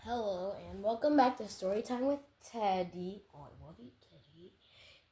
Hello and welcome back to Storytime with Teddy. Oh, I love you, Teddy.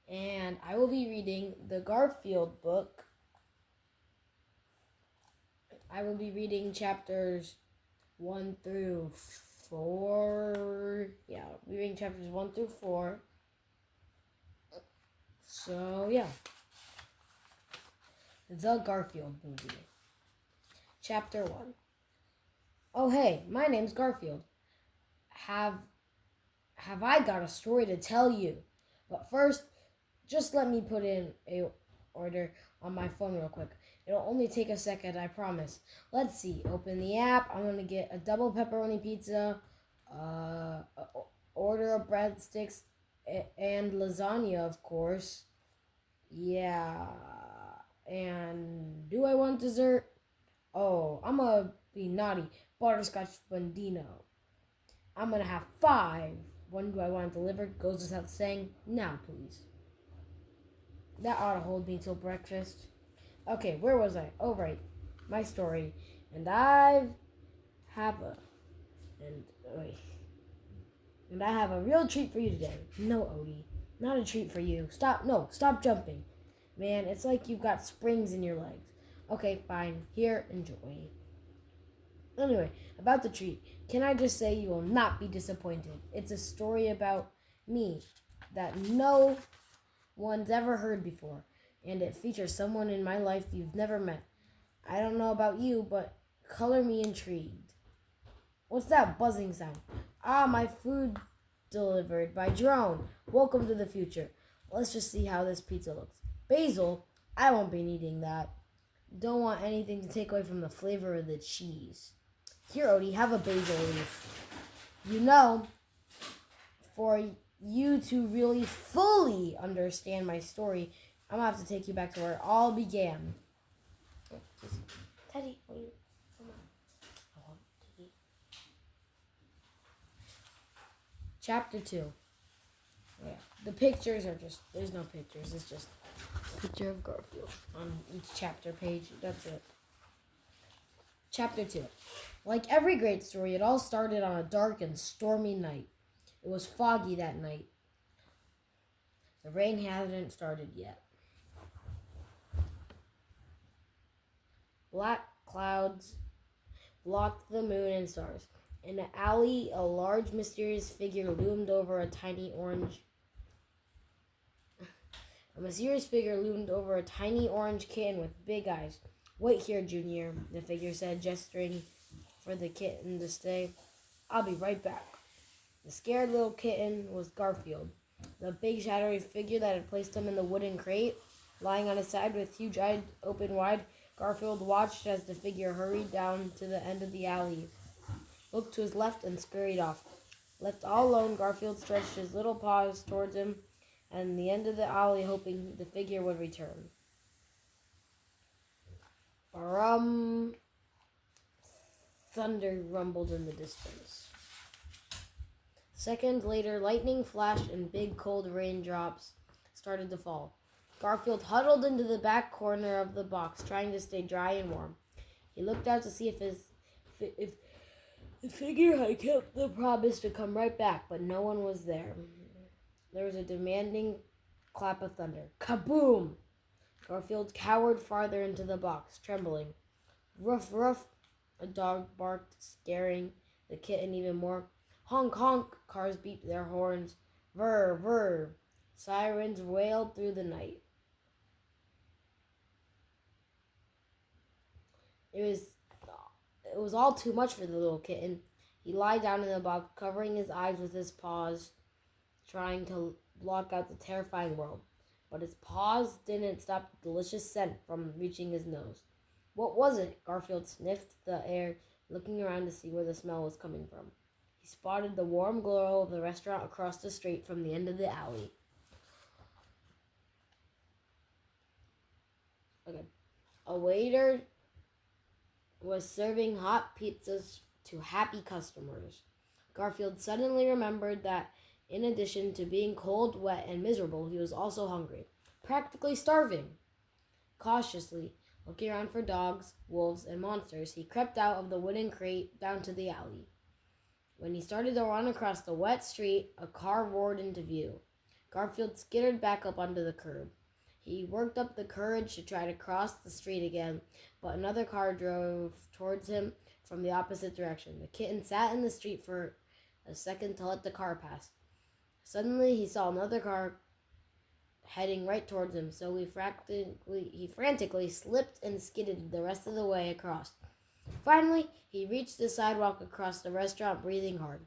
And I will be reading the Garfield book. I will be reading chapters 1 through 4. Yeah, I'll be reading chapters 1 through 4. So, yeah. The Garfield movie. Chapter 1. Oh, hey, my name's Garfield. Have I got a story to tell you? But first, just let me put in a order on my phone real quick. It'll only take a second, I promise. Let's see. Open the app. I'm gonna get a double pepperoni pizza, order of breadsticks, and lasagna, of course. Yeah. And do I want dessert? Oh, I'm gonna be naughty. Butterscotch Bundino. I'm gonna have 5. When do I want it delivered? Goes without saying. Now, please. That ought to hold me till breakfast. Okay, where was I? Oh, right. My story. And I have a... And, wait. And I have a real treat for you today. No, Odie. Not a treat for you. Stop. No, stop jumping. Man, it's like you've got springs in your legs. Okay, fine. Here, enjoy. Anyway, about the treat. Can I just say you will not be disappointed? It's a story about me that no one's ever heard before, and it features someone in my life you've never met. I don't know about you, but color me intrigued. What's that buzzing sound? Ah, my food delivered by drone. Welcome to the future. Let's just see how this pizza looks. Basil? I won't be needing that. Don't want anything to take away from the flavor of the cheese. Here, Odie, have a basil leaf. You know, for you to really fully understand my story, I'm gonna have to take you back to where it all began. Teddy, will you come on? Hello, Teddy. Chapter 2. Yeah, the pictures are there's no pictures, it's just a picture of Garfield on each chapter page. That's it. Chapter 2. Like every great story, it all started on a dark and stormy night. It was foggy that night. The rain hadn't started yet. Black clouds blocked the moon and stars. In an alley, a large, mysterious figure loomed over a tiny orange. A mysterious figure loomed over a tiny orange kitten with big eyes. Wait here, Junior, the figure said, gesturing for the kitten to stay. I'll be right back. The scared little kitten was Garfield, the big shadowy figure that had placed him in the wooden crate. Lying on his side with huge eyes open wide, Garfield watched as the figure hurried down to the end of the alley, looked to his left, and scurried off. Left all alone, Garfield stretched his little paws towards him and the end of the alley, hoping the figure would return. Brum! Thunder rumbled in the distance. Seconds later, lightning flashed and big cold raindrops started to fall. Garfield huddled into the back corner of the box, trying to stay dry and warm. He looked out to see if the figure had kept the promise to come right back, but no one was there. There was a demanding clap of thunder. Kaboom! Garfield cowered farther into the box, trembling. Ruff, ruff! A dog barked, scaring the kitten even more. Honk, honk! Cars beeped their horns. Vrr, vrr! Sirens wailed through the night. It was all too much for the little kitten. He lay down in the box, covering his eyes with his paws, trying to block out the terrifying world. But his paws didn't stop the delicious scent from reaching his nose. What was it? Garfield sniffed the air, looking around to see where the smell was coming from. He spotted the warm glow of the restaurant across the street from the end of the alley. Okay. A waiter was serving hot pizzas to happy customers. Garfield suddenly remembered that in addition to being cold, wet, and miserable, he was also hungry, practically starving. Cautiously, looking around for dogs, wolves, and monsters, he crept out of the wooden crate down to the alley. When he started to run across the wet street, a car roared into view. Garfield skittered back up onto the curb. He worked up the courage to try to cross the street again, but another car drove towards him from the opposite direction. The kitten sat in the street for a second to let the car pass. Suddenly, he saw another car heading right towards him, so he frantically slipped and skidded the rest of the way across. Finally, he reached the sidewalk across the restaurant, breathing hard.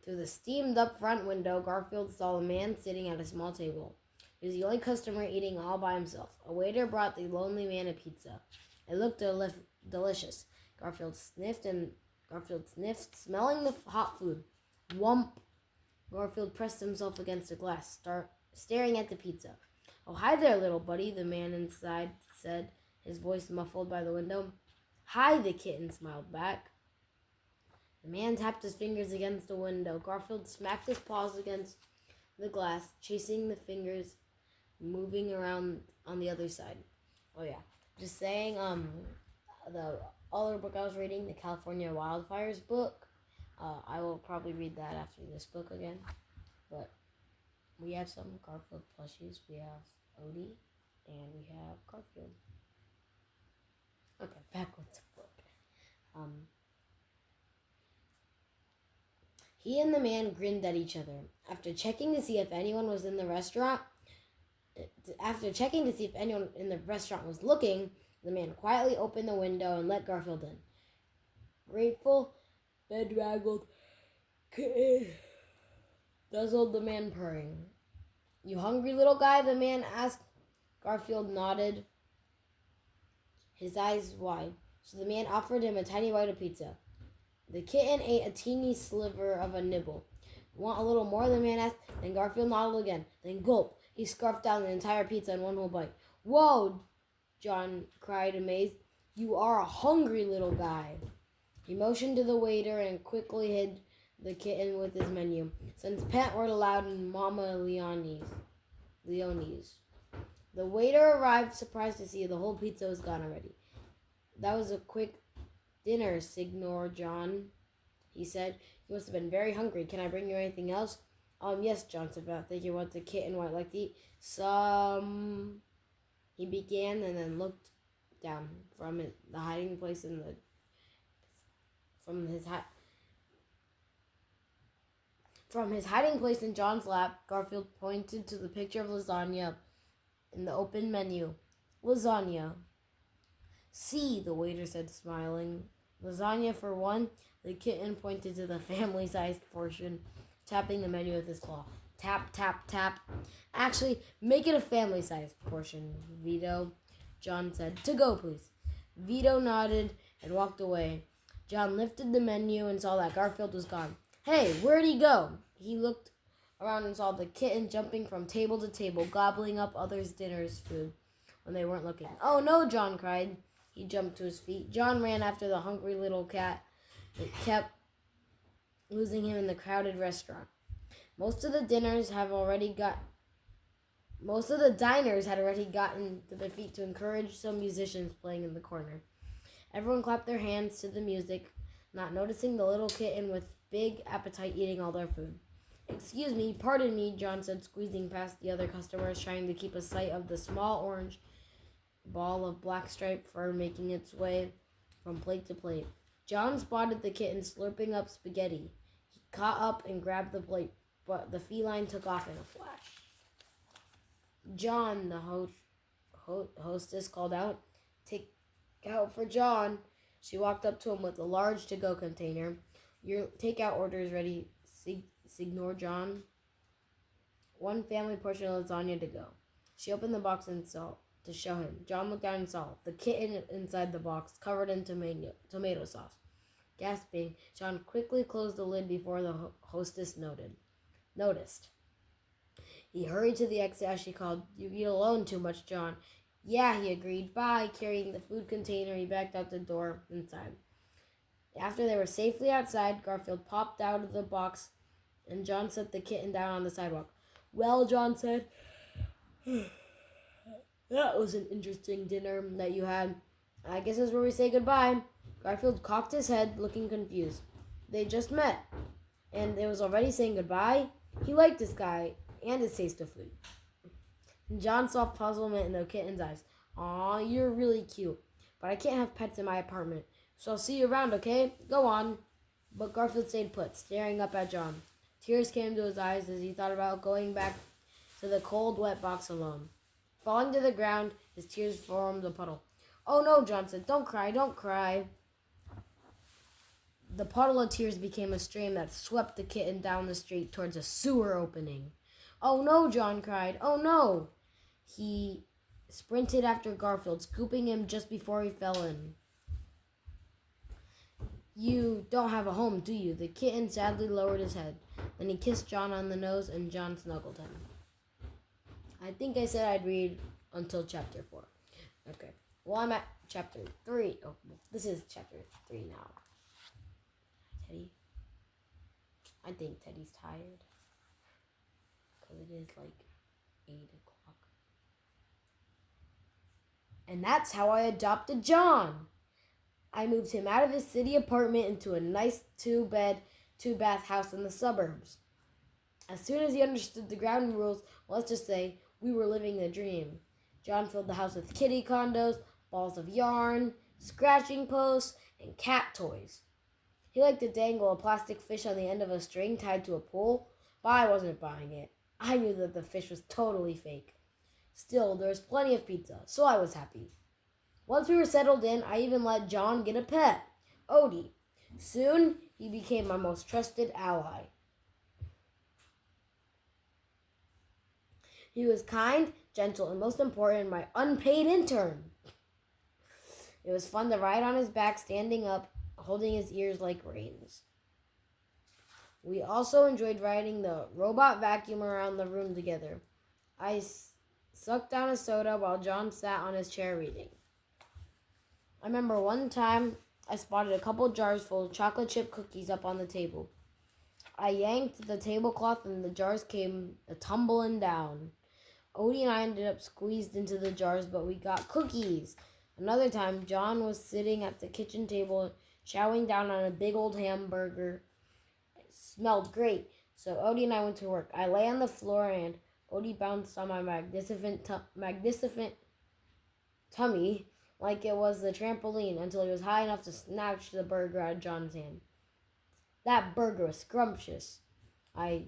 Through the steamed-up front window, Garfield saw a man sitting at a small table. He was the only customer eating all by himself. A waiter brought the lonely man a pizza. It looked delicious. Garfield sniffed, smelling the hot food. Whump! Garfield pressed himself against a glass, staring at the pizza. "Oh, hi there, little buddy," the man inside said, his voice muffled by the window. "Hi," the kitten smiled back. The man tapped his fingers against the window. Garfield smacked his paws against the glass, chasing the fingers moving around on the other side. Oh yeah, just saying, the other book I was reading, the California Wildfires book, I will probably read that after this book again. But we have some Garfield plushies. We have Odie, and we have Garfield. Okay, back with the book. He and the man grinned at each other. After checking to see if anyone was in the restaurant was looking, the man quietly opened the window and let Garfield in. Grateful, bedraggled kitten guzzled the man, purring. "You hungry, little guy?" the man asked. Garfield nodded, his eyes wide, so the man offered him a tiny bite of pizza. The kitten ate a teeny sliver of a nibble. "Want a little more?" the man asked. Then Garfield nodded again. Then gulp! He scarfed down the entire pizza in one whole bite. "Whoa!" John cried, amazed. "You are a hungry little guy." He motioned to the waiter and quickly hid the kitten with his menu, since pet weren't allowed in Mama Leone's. The waiter arrived, surprised to see the whole pizza was gone already. "That was a quick dinner, Signor John," he said. "You must have been very hungry. Can I bring you anything else?" Yes, John said, "I think you want the kitten might like to eat some," he began, and then looked down from the hiding place From his hiding place in John's lap. Garfield pointed to the picture of lasagna in the open menu. "Lasagna." "See," the waiter said, smiling. "Lasagna for one." The kitten pointed to the family-sized portion, tapping the menu with his claw. Tap, tap, tap. "Actually, make it a family-sized portion, Vito," John said. "To go, please." Vito nodded and walked away. John lifted the menu and saw that Garfield was gone. "Hey, where'd he go?" He looked around and saw the kitten jumping from table to table, gobbling up others' dinner's food when they weren't looking. "Oh no!" John cried. He jumped to his feet. John ran after the hungry little cat. It kept losing him in the crowded restaurant. Most of the diners had already gotten to their feet to encourage some musicians playing in the corner. Everyone clapped their hands to the music, not noticing the little kitten with big appetite eating all their food. "Excuse me, pardon me," John said, squeezing past the other customers, trying to keep a sight of the small orange ball of black striped fur making its way from plate to plate. John spotted the kitten slurping up spaghetti. He caught up and grabbed the plate, but the feline took off in a flash. "John," the hostess called out. "Take out for John." She walked up to him with a large to-go container. "Your takeout order is ready, Signor John. One family portion of lasagna to go." She opened the box and saw to show him. John looked down and saw the kitten inside the box, covered in tomato sauce. Gasping, John quickly closed the lid before the hostess noticed. He hurried to the exit as she called, "You eat alone too much, John." "Yeah," he agreed. "Bye." Carrying the food container, he backed out the door inside. After they were safely outside, Garfield popped out of the box, and John set the kitten down on the sidewalk. "Well," John said, "that was an interesting dinner that you had. I guess that's where we say goodbye." Garfield cocked his head, looking confused. They just met, and it was already saying goodbye. He liked this guy and his taste of food. John saw puzzlement in the kitten's eyes. Aw, you're really cute, but I can't have pets in my apartment, so I'll see you around, okay? Go on. But Garfield stayed put, staring up at John. Tears came to his eyes as he thought about going back to the cold, wet box alone. Falling to the ground, his tears formed a puddle. Oh no, John said. Don't cry, don't cry. The puddle of tears became a stream that swept the kitten down the street towards a sewer opening. Oh no, John cried. Oh no. He sprinted after Garfield, scooping him just before he fell in. You don't have a home, do you? The kitten sadly lowered his head. Then he kissed John on the nose, and John snuggled him. I think I said I'd read until chapter 4. Okay. Well, I'm at chapter 3. Oh, this is chapter 3 now. Teddy? I think Teddy's tired. Because it is like 8 o'clock. And that's how I adopted John. I moved him out of his city apartment into a nice 2-bed, 2-bath house in the suburbs. As soon as he understood the ground rules, let's just say, we were living the dream. John filled the house with kitty condos, balls of yarn, scratching posts, and cat toys. He liked to dangle a plastic fish on the end of a string tied to a pole, but I wasn't buying it. I knew that the fish was totally fake. Still, there was plenty of pizza, so I was happy. Once we were settled in, I even let John get a pet, Odie. Soon, he became my most trusted ally. He was kind, gentle, and most important, my unpaid intern. It was fun to ride on his back, standing up, holding his ears like reins. We also enjoyed riding the robot vacuum around the room together. I sucked down a soda while John sat on his chair reading. I remember one time I spotted a couple jars full of chocolate chip cookies up on the table. I yanked the tablecloth and the jars came tumbling down. Odie and I ended up squeezed into the jars, but we got cookies. Another time, John was sitting at the kitchen table, chowing down on a big old hamburger. It smelled great, so Odie and I went to work. I lay on the floor and Odie bounced on my magnificent tummy like it was the trampoline until he was high enough to snatch the burger out of John's hand. That burger was scrumptious. I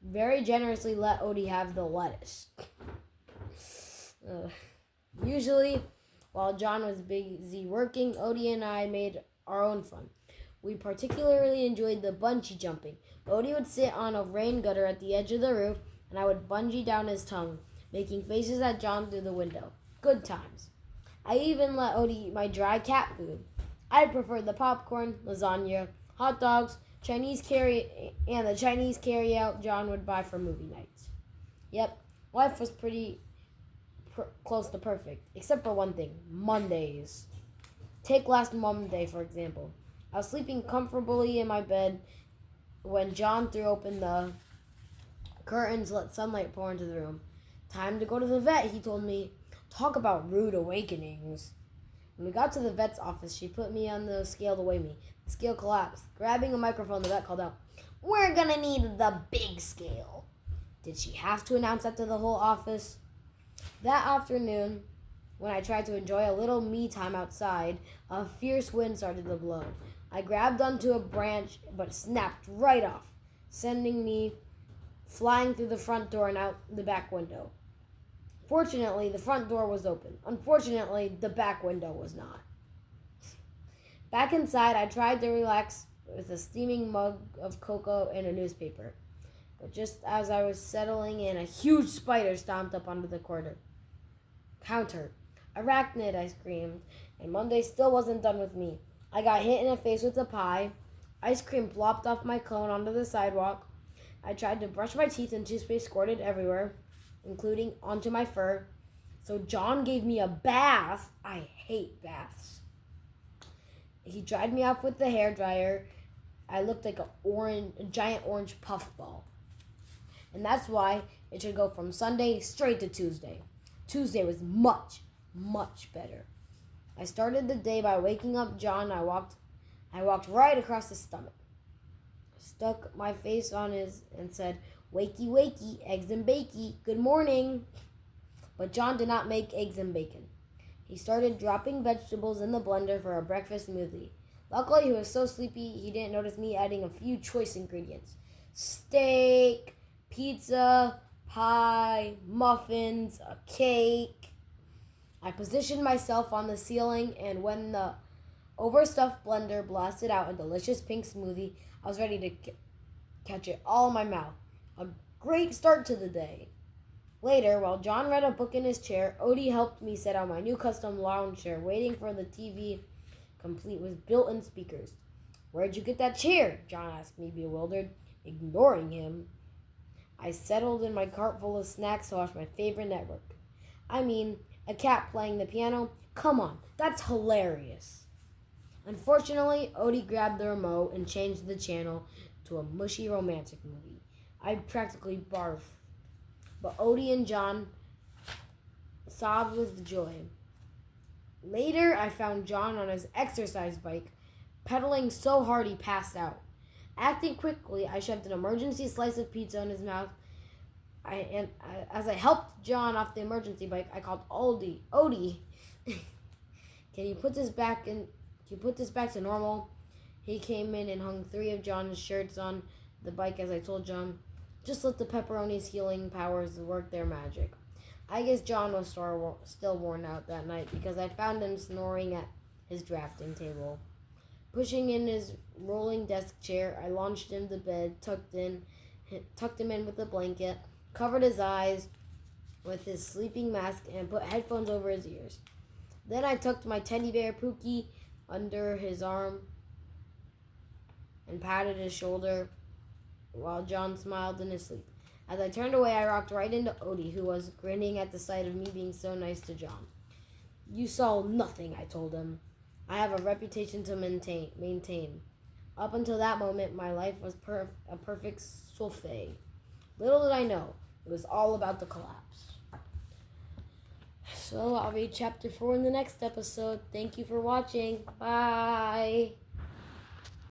very generously let Odie have the lettuce. Usually, while John was busy working, Odie and I made our own fun. We particularly enjoyed the bungee jumping. Odie would sit on a rain gutter at the edge of the roof, and I would bungee down his tongue, making faces at John through the window. Good times. I even let Odie eat my dry cat food. I preferred the popcorn, lasagna, hot dogs, and the Chinese carry-out John would buy for movie nights. Yep, life was pretty close to perfect, except for one thing, Mondays. Take last Monday, for example. I was sleeping comfortably in my bed when John threw open the curtains, let sunlight pour into the room. Time to go to the vet, he told me. Talk about rude awakenings. When we got to the vet's office, she put me on the scale to weigh me. The scale collapsed. Grabbing a microphone, the vet called out, "We're gonna need the big scale." Did she have to announce that to the whole office? That afternoon, when I tried to enjoy a little me time outside, a fierce wind started to blow. I grabbed onto a branch, but snapped right off, sending me flying through the front door and out the back window. Fortunately, the front door was open. Unfortunately, the back window was not. Back inside, I tried to relax with a steaming mug of cocoa and a newspaper. But just as I was settling in, a huge spider stomped up onto the counter. "Arachnid," I screamed, and Monday still wasn't done with me. I got hit in the face with a pie. Ice cream plopped off my cone onto the sidewalk. I tried to brush my teeth and toothpaste squirted everywhere, including onto my fur. So John gave me a bath. I hate baths. He dried me off with the hairdryer. I looked like a giant orange puffball. And that's why it should go from Sunday straight to Tuesday. Tuesday was much, much better. I started the day by waking up John. I walked right across his stomach. stuck my face on his and said, "Wakey, wakey, eggs and bakey, good morning." But John did not make eggs and bacon. He started dropping vegetables in the blender for a breakfast smoothie. Luckily, he was so sleepy he didn't notice me adding a few choice ingredients: steak, pizza, pie, muffins, a cake. I positioned myself on the ceiling, and when the overstuffed blender blasted out a delicious pink smoothie, I was ready to catch it all in my mouth. A great start to the day. Later, while John read a book in his chair, Odie helped me set out my new custom lounge chair, waiting for the TV, complete with built-in speakers. "Where'd you get that chair?" John asked me, bewildered. Ignoring him, I settled in my cart full of snacks to watch my favorite network. I mean, a cat playing the piano? Come on, that's hilarious. Unfortunately, Odie grabbed the remote and changed the channel to a mushy romantic movie. I practically barfed, but Odie and John sobbed with joy. Later, I found John on his exercise bike, pedaling so hard he passed out. Acting quickly, I shoved an emergency slice of pizza in his mouth. As I helped John off the emergency bike, I called Odie. "Odie, can you put this back in? Can you put this back to normal?" He came in and hung 3 of John's shirts on the bike as I told John, "Just let the pepperoni's healing powers work their magic." I guess John was still worn out that night because I found him snoring at his drafting table. Pushing in his rolling desk chair, I launched him to bed, tucked him in with a blanket, covered his eyes with his sleeping mask, and put headphones over his ears. Then I tucked my teddy bear Pookie under his arm and patted his shoulder while John smiled in his sleep. As I turned away, I rocked right into Odie, who was grinning at the sight of me being so nice to John. "You saw nothing," I told him. "I have a reputation to maintain. Up until that moment, my life was a perfect souffle. Little did I know, it was all about the collapse." So I'll read chapter 4 in the next episode. Thank you for watching. Bye.